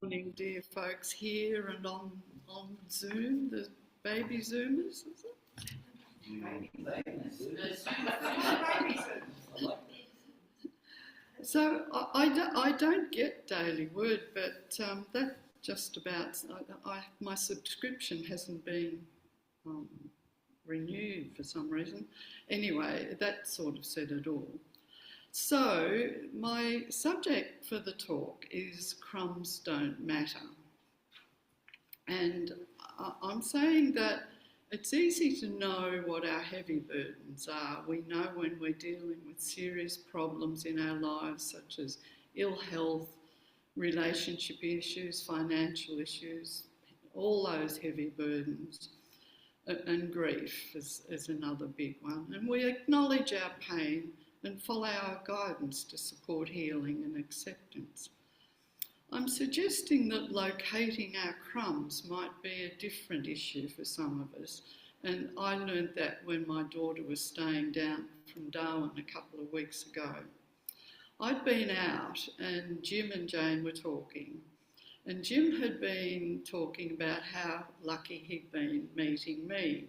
Morning, dear folks here and on Zoom, the baby Zoomers, is it? So I don't get Daily Word, but that just about, my subscription hasn't been renewed for some reason. Anyway, that sort of said it all. So my subject for the talk is crumbs don't matter. And I'm saying that it's easy to know what our heavy burdens are. We know when we're dealing with serious problems in our lives, such as ill health, relationship issues, financial issues, all those heavy burdens. And grief is another big one. And we acknowledge our pain and follow our guidance to support healing and acceptance. I'm suggesting that locating our crumbs might be a different issue for some of us, and I learned that when my daughter was staying down from Darwin a couple of weeks ago. I'd been out and Jim and Jane were talking, and Jim had been talking about how lucky he'd been meeting me.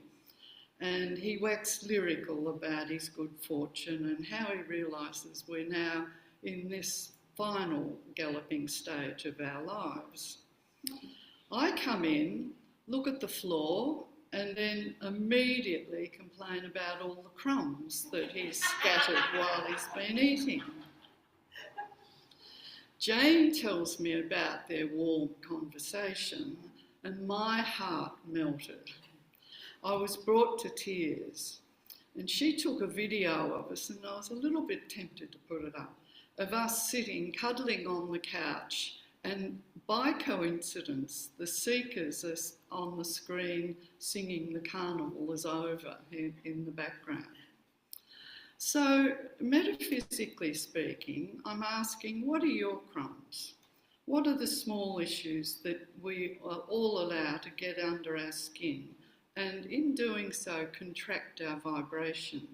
And he waxed lyrical about his good fortune and how he realises we're now in this final galloping stage of our lives. I come in, look at the floor, and then immediately complain about all the crumbs that he's scattered while he's been eating. Jane tells me about their warm conversation, and my heart melted. I was brought to tears, and she took a video of us, and I was a little bit tempted to put it up, of us sitting, cuddling on the couch, and by coincidence, the Seekers are on the screen singing "The Carnival is Over" in the background. So, metaphysically speaking, I'm asking, what are your crumbs? What are the small issues that we all allow to get under our skin, and in doing so contract our vibration?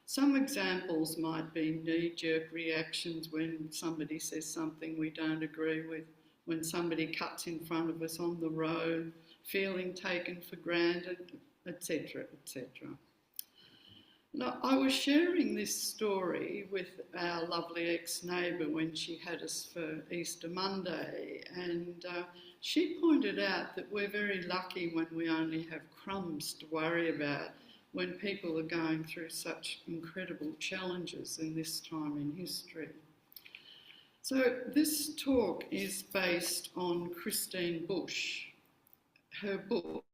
Some examples might be knee-jerk reactions when somebody says something we don't agree with, when somebody cuts in front of us on the road, feeling taken for granted, etc., etc. Now, I was sharing this story with our lovely ex-neighbour when she had us for Easter Monday, and she pointed out that we're very lucky when we only have crumbs to worry about when people are going through such incredible challenges in this time in history. So this talk is based on Christine Bush, her book,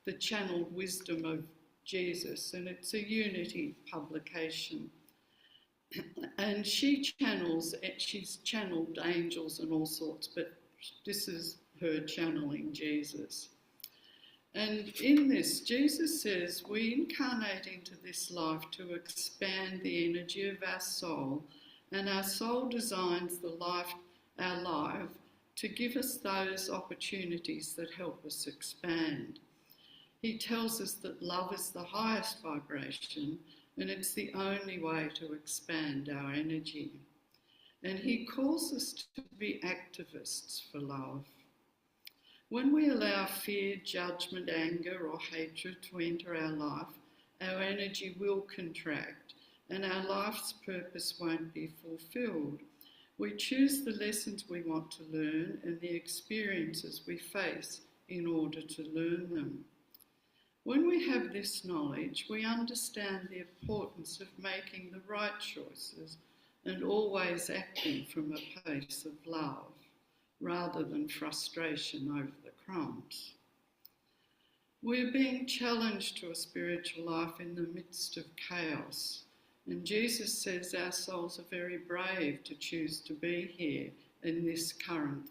The Channeled Wisdom of Jesus, and it's a Unity publication. And she's channeled angels and all sorts, but this is her channeling Jesus. And in this, Jesus says we incarnate into this life to expand the energy of our soul, and our soul designs our life to give us those opportunities that help us expand. He tells us that love is the highest vibration, and it's the only way to expand our energy. And he calls us to be activists for love. When we allow fear, judgment, anger, or hatred to enter our life, our energy will contract, and our life's purpose won't be fulfilled. We choose the lessons we want to learn and the experiences we face in order to learn them. When we have this knowledge, we understand the importance of making the right choices and always acting from a place of love, rather than frustration over the crumbs. We're being challenged to a spiritual life in the midst of chaos, and Jesus says our souls are very brave to choose to be here in this current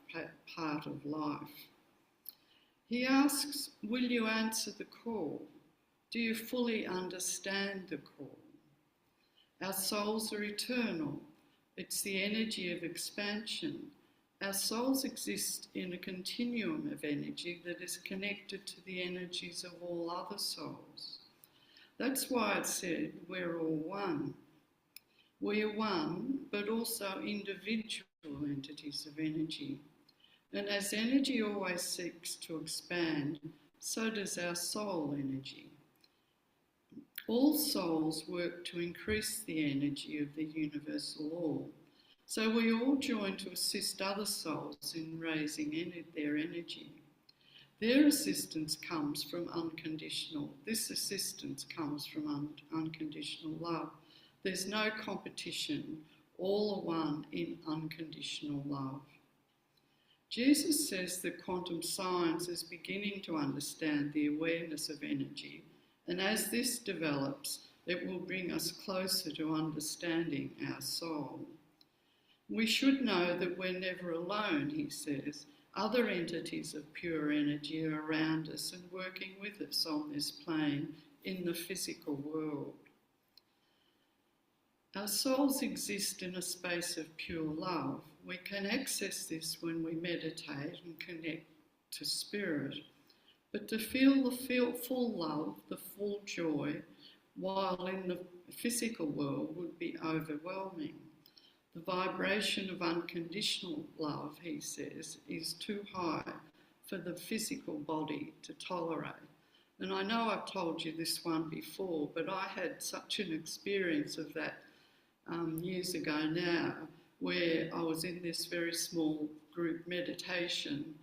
part of life. He asks, will you answer the call? Do you fully understand the call? Our souls are eternal. It's the energy of expansion. Our souls exist in a continuum of energy that is connected to the energies of all other souls. That's why it said we're all one. We are one, but also individual entities of energy. And as energy always seeks to expand, so does our soul energy. All souls work to increase the energy of the universal all. So we all join to assist other souls in raising their energy. Their assistance comes from this assistance comes from unconditional love. There's no competition, all are one in unconditional love. Jesus says that quantum science is beginning to understand the awareness of energy, and as this develops, it will bring us closer to understanding our soul. We should know that we're never alone, he says. Other entities of pure energy are around us and working with us on this plane in the physical world. Our souls exist in a space of pure love. We can access this when we meditate and connect to spirit. But to feel the full love, the full joy, while in the physical world would be overwhelming. The vibration of unconditional love, he says, is too high for the physical body to tolerate. And I know I've told you this one before, but I had such an experience of that years ago now, where I was in this very small group meditation,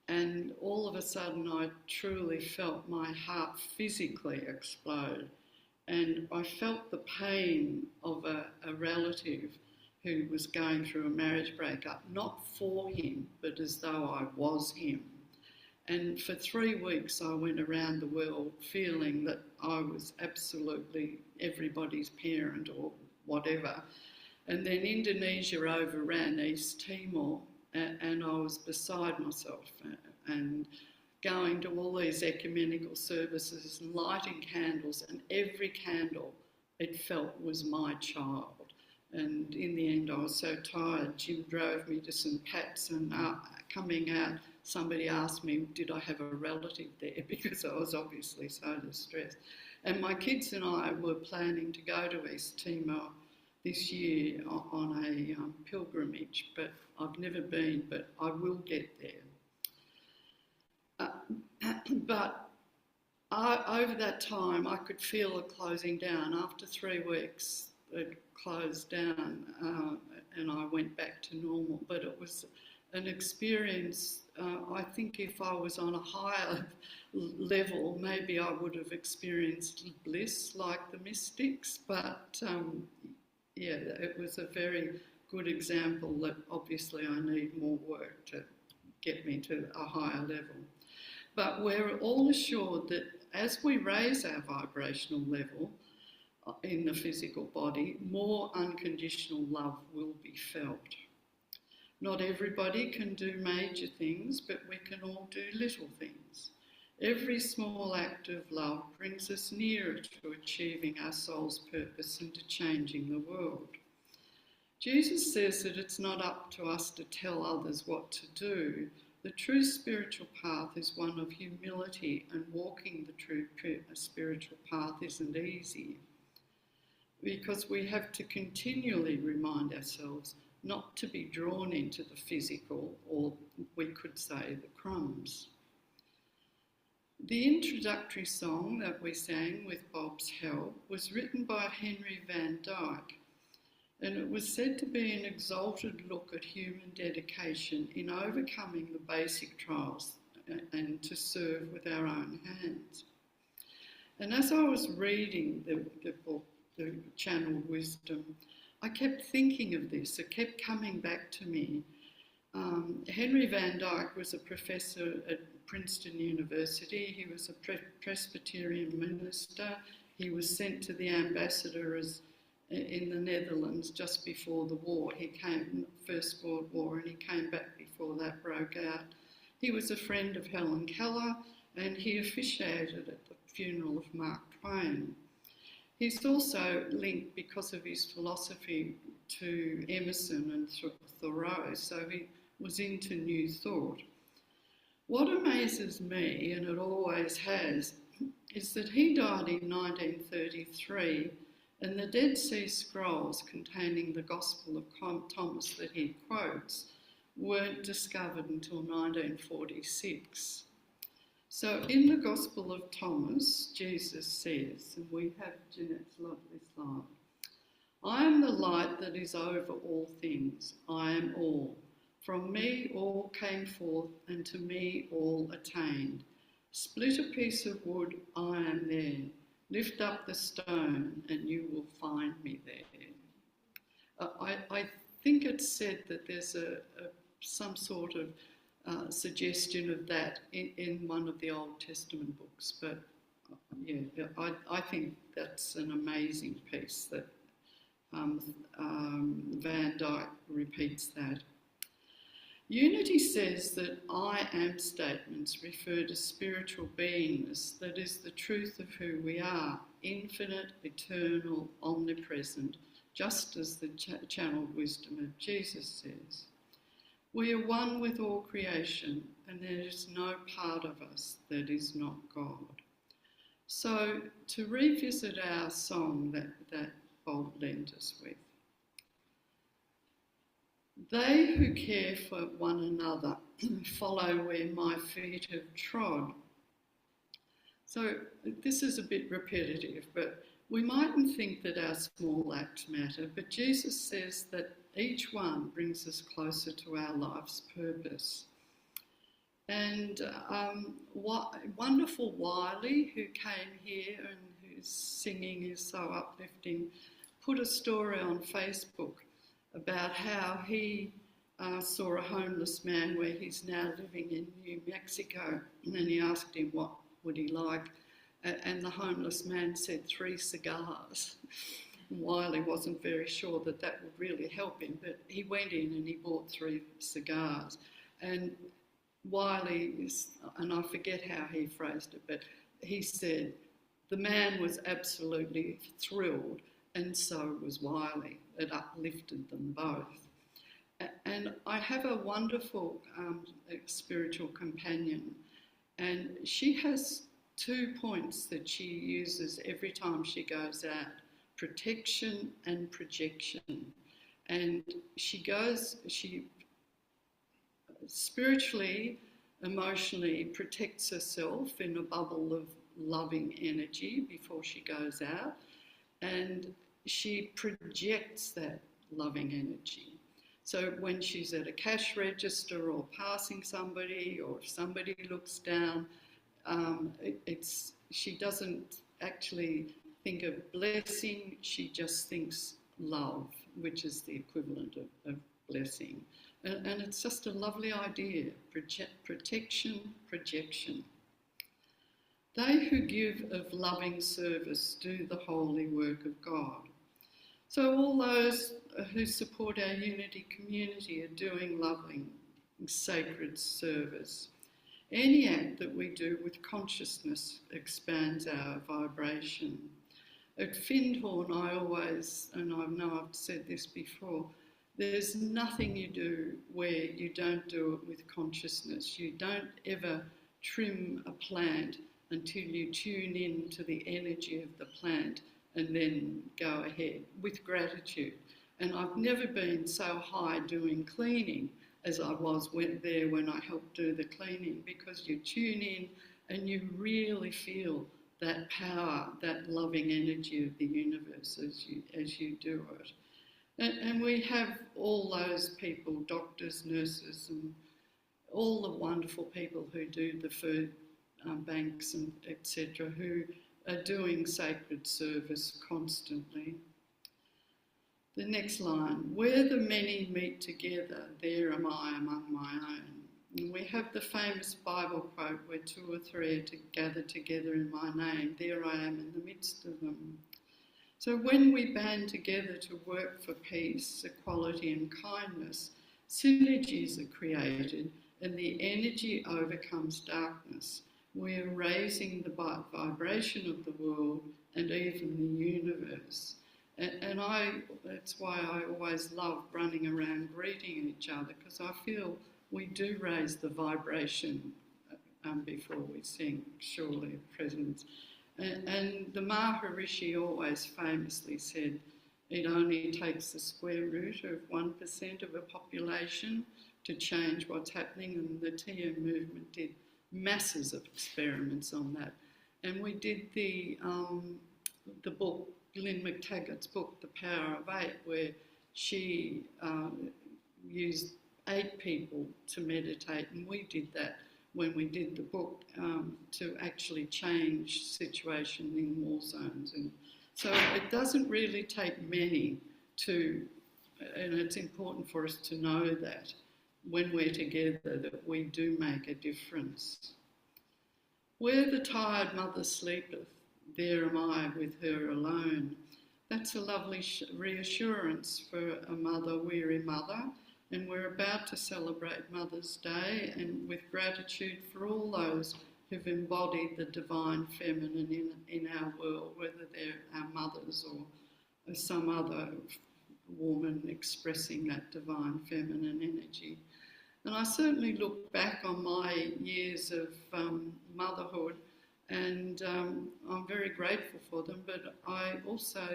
and all of a sudden I truly felt my heart physically explode, and I felt the pain of a relative who was going through a marriage breakup, not for him, but as though I was him. And for 3 weeks I went around the world feeling that I was absolutely everybody's parent or whatever. And then Indonesia overran East Timor, and I was beside myself and going to all these ecumenical services and lighting candles, and every candle it felt was my child. And in the end I was so tired, Jim drove me to St Pat's, and coming out somebody asked me, did I have a relative there, because I was obviously so distressed. And my kids and I were planning to go to East Timor this year on a pilgrimage, but I've never been, but I will get there. But over that time I could feel it closing down. After 3 weeks it closed down and I went back to normal, but it was an experience. I think if I was on a higher level, maybe I would have experienced bliss like the mystics, but yeah, it was a very good example that obviously I need more work to get me to a higher level. But we're all assured that as we raise our vibrational level in the physical body, more unconditional love will be felt. Not everybody can do major things, but we can all do little things. Every small act of love brings us nearer to achieving our soul's purpose and to changing the world. Jesus says that it's not up to us to tell others what to do. The true spiritual path is one of humility, and walking the true spiritual path isn't easy, because we have to continually remind ourselves not to be drawn into the physical, or we could say the crumbs. The introductory song that we sang with Bob's help was written by Henry Van Dyke, and it was said to be an exalted look at human dedication in overcoming the basic trials and to serve with our own hands. And as I was reading the book, The Channeled Wisdom, I kept thinking of this. It kept coming back to me. Henry Van Dyke was a professor at Princeton University. He was a Presbyterian minister. He was sent to the ambassador in the Netherlands just before the war. He came, First World War, and he came back before that broke out. He was a friend of Helen Keller, and he officiated at the funeral of Mark Twain. He's also linked, because of his philosophy, to Emerson and Thoreau, so he was into New Thought. What amazes me, and it always has, is that he died in 1933, and the Dead Sea Scrolls containing the Gospel of Thomas that he quotes weren't discovered until 1946. So in the Gospel of Thomas, Jesus says, and we have Jeanette's lovely slide, I am the light that is over all things. I am all. From me all came forth, and to me all attained. Split a piece of wood, I am there. Lift up the stone, and you will find me there. I think it's said that there's some sort of suggestion of that in one of the Old Testament books, but yeah, I think that's an amazing piece that Van Dyke repeats that. Unity says that I am statements refer to spiritual beingness, that is the truth of who we are, infinite, eternal, omnipresent, just as the channeled wisdom of Jesus says. We are one with all creation, and there is no part of us that is not God. So to revisit our song that Bob lent us with, they who care for one another follow where my feet have trod. So this is a bit repetitive, but we mightn't think that our small acts matter, but Jesus says that each one brings us closer to our life's purpose. And wonderful Wiley, who came here and whose singing is so uplifting, put a story on Facebook about how he saw a homeless man where he's now living in New Mexico, and then he asked him what would he like, and the homeless man said 3 cigars. Wiley wasn't very sure that that would really help him, but he went in and he bought 3 cigars. And Wiley, and I forget how he phrased it, but he said the man was absolutely thrilled, and so was Wiley. It uplifted them both. And I have a wonderful spiritual companion, and she has 2 points that she uses every time she goes out: protection and projection. And she spiritually, emotionally protects herself in a bubble of loving energy before she goes out, and she projects that loving energy. So when she's at a cash register or passing somebody, or if somebody looks down, she doesn't actually think of blessing, she just thinks love, which is the equivalent of blessing. And it's just a lovely idea, protection, projection. They who give of loving service do the holy work of God. So all those who support our Unity community are doing loving, sacred service. Any act that we do with consciousness expands our vibration. At Findhorn, I always, and I know I've said this before, there's nothing you do where you don't do it with consciousness. You don't ever trim a plant until you tune in to the energy of the plant and then go ahead with gratitude. And I've never been so high doing cleaning as I was there when I helped do the cleaning, because you tune in and you really feel that power, that loving energy of the universe as you do it. And we have all those people, doctors, nurses, and all the wonderful people who do the food banks and etc., who are doing sacred service constantly. The next line, where the many meet together, there am I among my own. And we have the famous Bible quote, where 2 or 3 are gathered together in my name, there I am in the midst of them. So when we band together to work for peace, equality and kindness, synergies are created and the energy overcomes darkness. We are raising the vibration of the world and even the universe. And that's why I always love running around greeting each other, because I feel we do raise the vibration before we sing, surely, presence. And the Maharishi always famously said, it only takes the square root of 1% of a population to change what's happening, and the TM movement did masses of experiments on that. And we did the book, Lynn McTaggart's book, The Power of Eight, where she used 8 people to meditate, and we did that when we did the book to actually change situation in war zones. And so it doesn't really take many to, and it's important for us to know that when we're together that we do make a difference. Where the tired mother sleepeth, there am I with her alone. That's a lovely reassurance for a mother, weary mother. And we're about to celebrate Mother's Day, and with gratitude for all those who've embodied the divine feminine in our world, whether they're our mothers or some other woman expressing that divine feminine energy. And I certainly look back on my years of motherhood, and I'm very grateful for them, but I also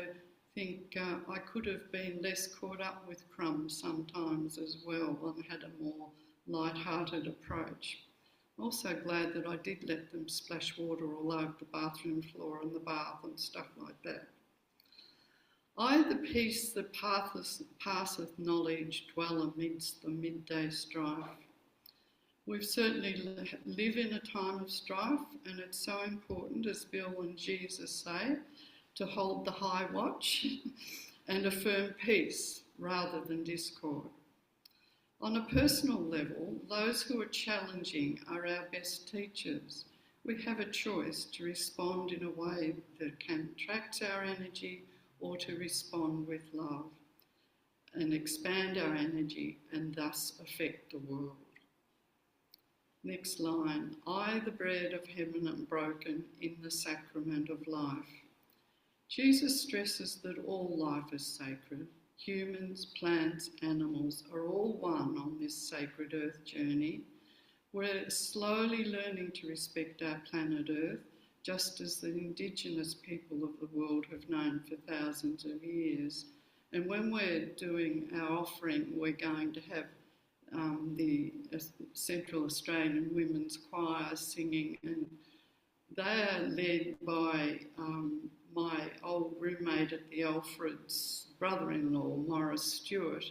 think I could have been less caught up with crumbs sometimes as well and had a more light-hearted approach. I'm also glad that I did let them splash water all over the bathroom floor and the bath and stuff like that. I, the peace that passeth knowledge, dwell amidst the midday strife. We've certainly live in a time of strife, and it's so important, as Bill and Jesus say, to hold the high watch and affirm peace rather than discord. On a personal level, those who are challenging are our best teachers. We have a choice to respond in a way that contracts our energy or to respond with love and expand our energy and thus affect the world. Next line, I, the bread of heaven, am broken in the sacrament of life. Jesus stresses that all life is sacred. Humans, plants, animals are all one on this sacred earth journey. We're slowly learning to respect our planet Earth, just as the indigenous people of the world have known for thousands of years. And when we're doing our offering, we're going to have the Central Australian Women's Choir singing, and they are led by my old roommate at the Alfred's brother-in-law, Morris Stewart,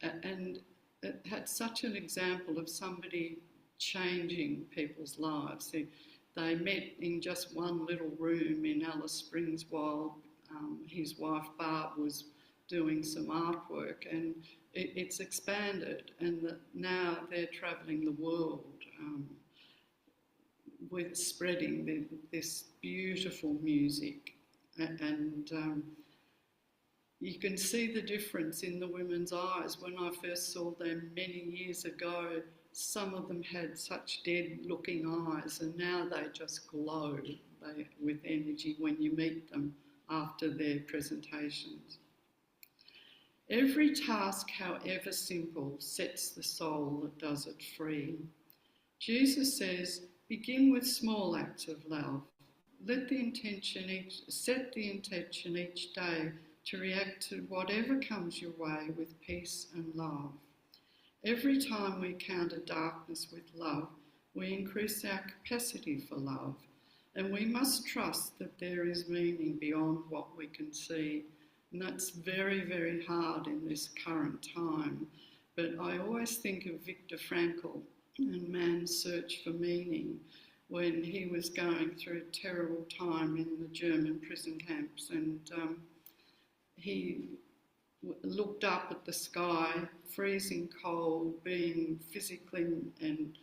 and it had such an example of somebody changing people's lives. They met in just one little room in Alice Springs while his wife Barb was doing some artwork, and it's expanded, and now they're travelling the world with spreading this beautiful music. And you can see the difference in the women's eyes. When I first saw them many years ago, some of them had such dead-looking eyes, and now they just glow with energy when you meet them after their presentations. Every task, however simple, sets the soul that does it free. Jesus says, begin with small acts of love. Set the intention each day to react to whatever comes your way with peace and love. Every time we counter darkness with love, we increase our capacity for love, and we must trust that there is meaning beyond what we can see. And that's very, very hard in this current time. But I always think of Viktor Frankl and man's search for meaning when he was going through a terrible time in the German prison camps, and he looked up at the sky, freezing cold, being physically and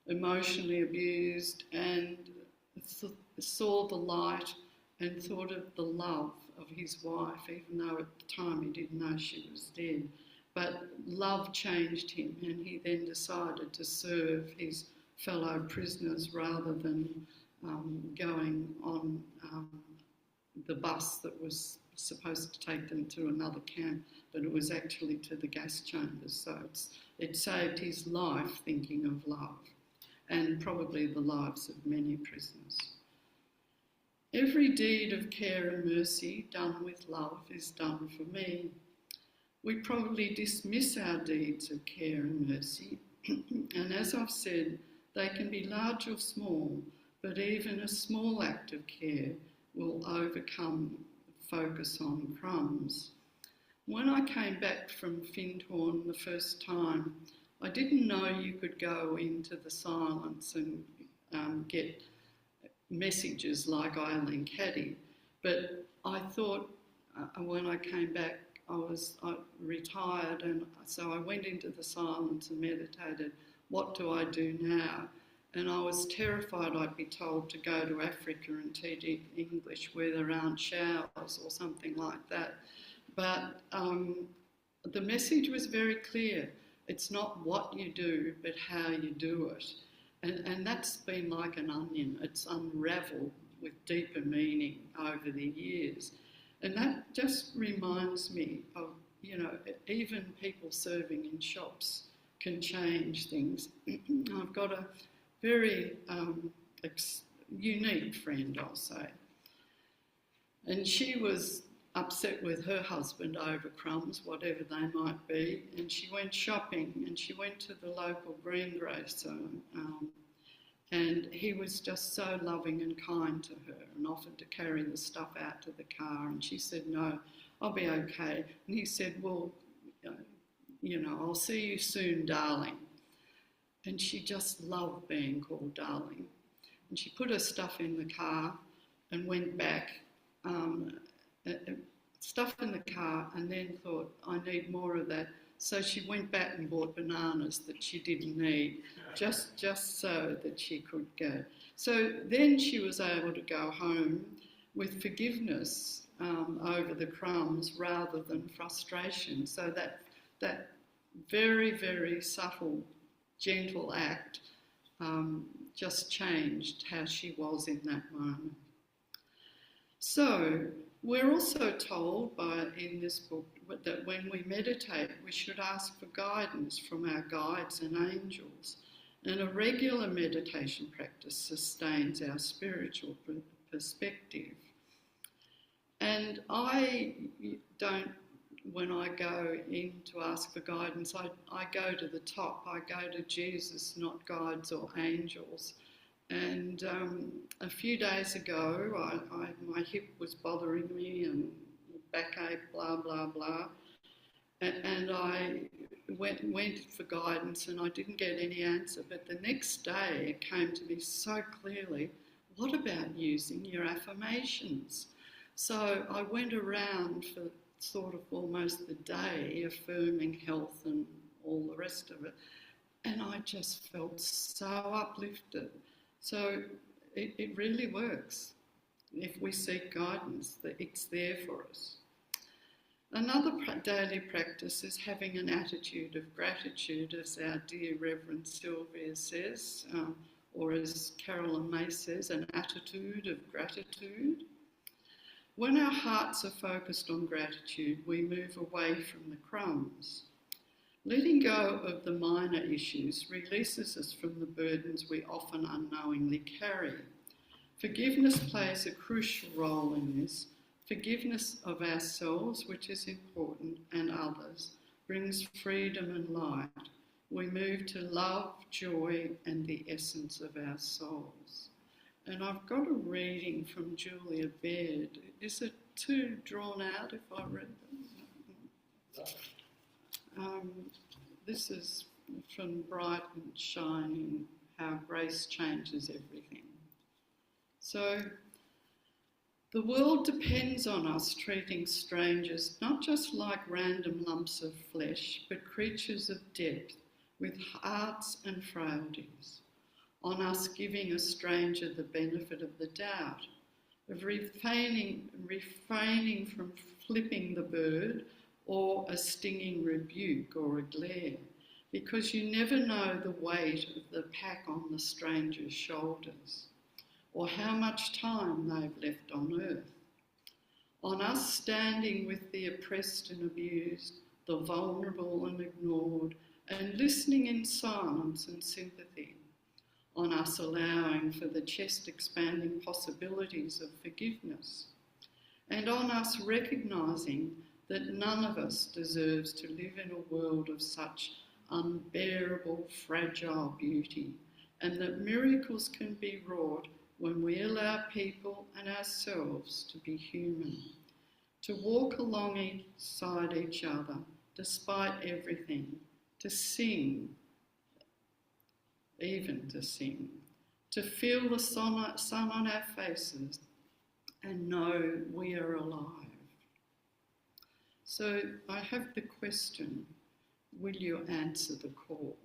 emotionally abused, and saw the light and thought of the love of his wife, even though at the time he didn't know she was dead. But love changed him, and he then decided to serve his fellow prisoners rather than going on the bus that was supposed to take them to another camp, but it was actually to the gas chambers. So it saved his life thinking of love, and probably the lives of many prisoners. Every deed of care and mercy done with love is done for me. we probably dismiss our deeds of care and mercy. And as I've said, they can be large or small, but even a small act of care will overcome focus on crumbs. When I came back from Findhorn the first time, I didn't know you could go into the silence and get messages like Eileen Caddy, but I thought when I came back I retired, and so I went into the silence and meditated, what do I do now? And I was terrified I'd be told to go to Africa and teach English where there aren't showers or something like that. But the message was very clear. It's not what you do, but how you do it. And that's been like an onion. It's unravelled with deeper meaning over the years. And that just reminds me of, even people serving in shops can change things. I've got a very unique friend, I'll say. And she was upset with her husband over crumbs, whatever they might be, and she went shopping and she went to the local greengrocer, and he was just so loving and kind to her and offered to carry the stuff out to the car, and she said, no, I'll be okay. And he said, well, I'll see you soon, darling. And she just loved being called darling. And she put her stuff in the car and went back, stuff in the car, and then thought, I need more of that. So she went back and bought bananas that she didn't need, just so that she could go. So then she was able to go home with forgiveness over the crumbs rather than frustration. So that very, very subtle, gentle act just changed how she was in that moment. So we're also told in this book that when we meditate, we should ask for guidance from our guides and angels. And a regular meditation practice sustains our spiritual perspective. And I don't, when I go in to ask for guidance, I go to the top. I go to Jesus, not guides or angels. And a few days ago, my hip was bothering me and backache, blah, blah, blah. And I went for guidance and I didn't get any answer. But the next day it came to me so clearly, what about using your affirmations? So I went around for sort of almost the day affirming health and all the rest of it. And I just felt so uplifted. So it really works. If we seek guidance, it's there for us. Another daily practice is having an attitude of gratitude, as our dear Reverend Sylvia says, or as Carolyn May says, an attitude of gratitude. When our hearts are focused on gratitude, we move away from the crumbs. Letting go of the minor issues releases us from the burdens we often unknowingly carry. Forgiveness plays a crucial role in this. Forgiveness of ourselves, which is important, and others, brings freedom and light. We move to love, joy, and the essence of our souls. And I've got a reading from Julia Baird. Is it too drawn out if I read it? This is from Bright and Shining, How Grace Changes Everything. So, the world depends on us treating strangers not just like random lumps of flesh, but creatures of depth with hearts and frailties, on us giving a stranger the benefit of the doubt, of refraining from flipping the bird or a stinging rebuke or a glare, because you never know the weight of the pack on the stranger's shoulders, or how much time they've left on earth. On us standing with the oppressed and abused, the vulnerable and ignored, and listening in silence and sympathy. On us allowing for the chest-expanding possibilities of forgiveness. And on us recognising that none of us deserves to live in a world of such unbearable, fragile beauty, and that miracles can be wrought when we allow people and ourselves to be human, to walk alongside each other despite everything, to sing, even to sing, to feel the sun on our faces and know we are alive. So I have the question, will you answer the call?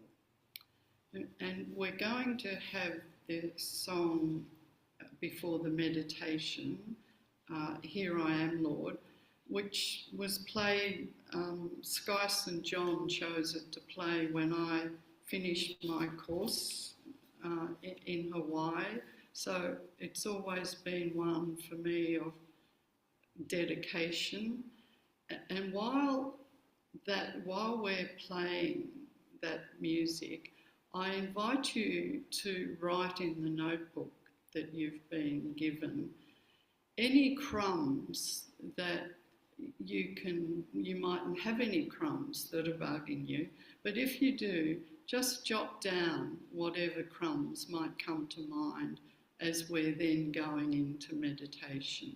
And we're going to have the song before the meditation, Here I Am, Lord, which was played, Sky St. John chose it to play when I finished my course in Hawaii. So it's always been one for me of dedication. And while we're playing that music, I invite you to write in the notebook that you've been given any crumbs that you mightn't have any crumbs that are bugging you, but if you do, just jot down whatever crumbs might come to mind as we're then going into meditation.